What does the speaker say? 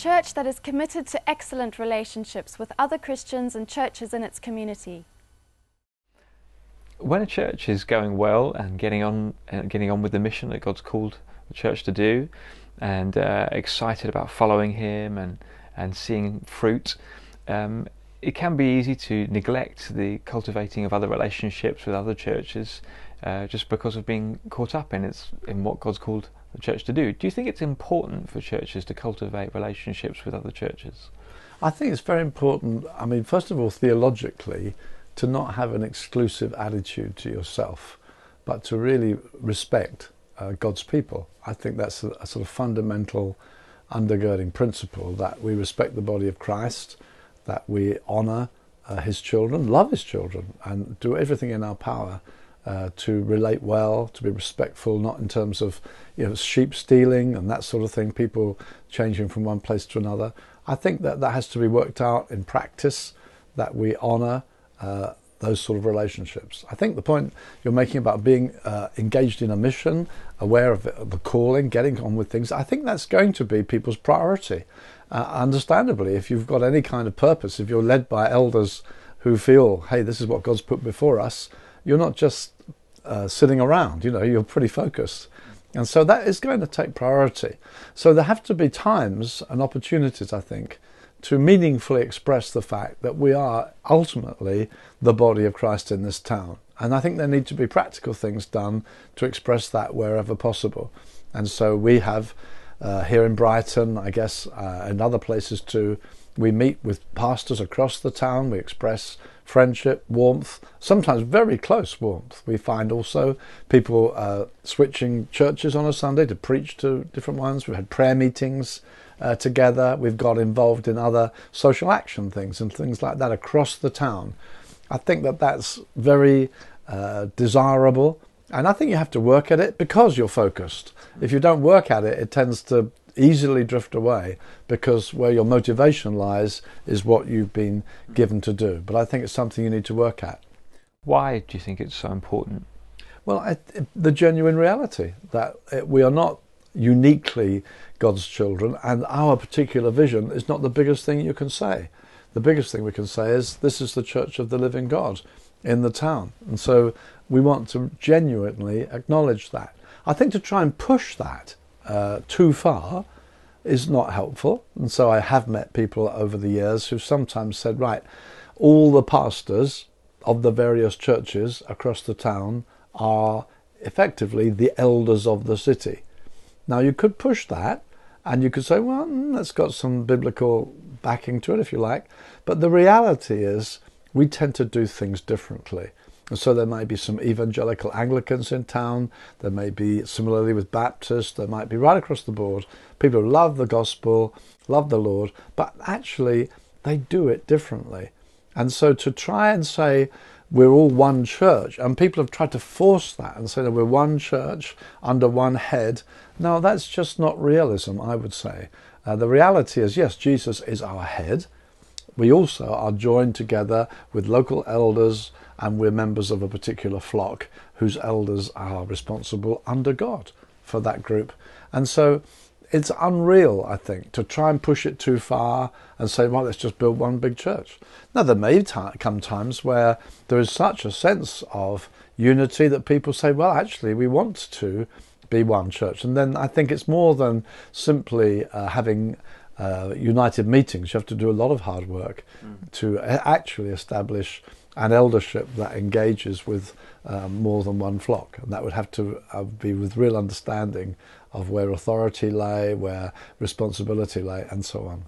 church that is committed to excellent relationships with other Christians and churches in its community. When a church is going well and getting on with the mission that God's called the church to do, and excited about following Him and seeing fruit, it can be easy to neglect the cultivating of other relationships with other churches just because of being caught up in what God's called the church to do. Do you think it's important for churches to cultivate relationships with other churches? I think it's very important, first of all, theologically, to not have an exclusive attitude to yourself, but to really respect God's people. I think that's a sort of fundamental undergirding principle, that we respect the body of Christ, that we honour His children, love His children, and do everything in our power to relate well, to be respectful, not in terms of sheep stealing and that sort of thing, people changing from one place to another. I think that has to be worked out in practice, that we honour those sort of relationships. I think the point you're making about being engaged in a mission, aware of the calling, getting on with things, I think that's going to be people's priority. Understandably, if you've got any kind of purpose, if you're led by elders who feel, hey, this is what God's put before us, you're not just sitting around, you're pretty focused. And so that is going to take priority. So there have to be times and opportunities, I think, to meaningfully express the fact that we are ultimately the body of Christ in this town. And I think there need to be practical things done to express that wherever possible. And so we have here in Brighton, I guess, and other places too, we meet with pastors across the town, we express friendship, warmth, sometimes very close warmth. We find also people switching churches on a Sunday to preach to different ones. We've had prayer meetings together. We've got involved in other social action things and things like that across the town. I think that that's very desirable, and I think you have to work at it because you're focused. If you don't work at it, it tends to easily drift away, because where your motivation lies is what you've been given to do. But I think it's something you need to work at. Why do you think it's so important? Well, the genuine reality that we are not uniquely God's children, and our particular vision is not the biggest thing you can say. The biggest thing we can say is, this is the church of the living God in the town. And so we want to genuinely acknowledge that. I think to try and push that too far is not helpful. And so I have met people over the years who sometimes said, right, all the pastors of the various churches across the town are effectively the elders of the city. Now you could push that, and you could say, well, that's got some biblical backing to it, if you like. But the reality is we tend to do things differently. And so there might be some evangelical Anglicans in town. There may be, similarly with Baptists, there might be right across the board, people who love the gospel, love the Lord, but actually they do it differently. And so to try and say we're all one church, and people have tried to force that and say that we're one church under one head, no, that's just not realism, I would say. The reality is, yes, Jesus is our head. We also are joined together with local elders, and we're members of a particular flock whose elders are responsible under God for that group. And so it's unreal, I think, to try and push it too far and say, well, let's just build one big church. Now, there may come times where there is such a sense of unity that people say, well, actually, we want to be one church. And then I think it's more than simply having united meetings. You have to do a lot of hard work to actually establish an eldership that engages with more than one flock. And that would have to be with real understanding of where authority lay, where responsibility lay, and so on.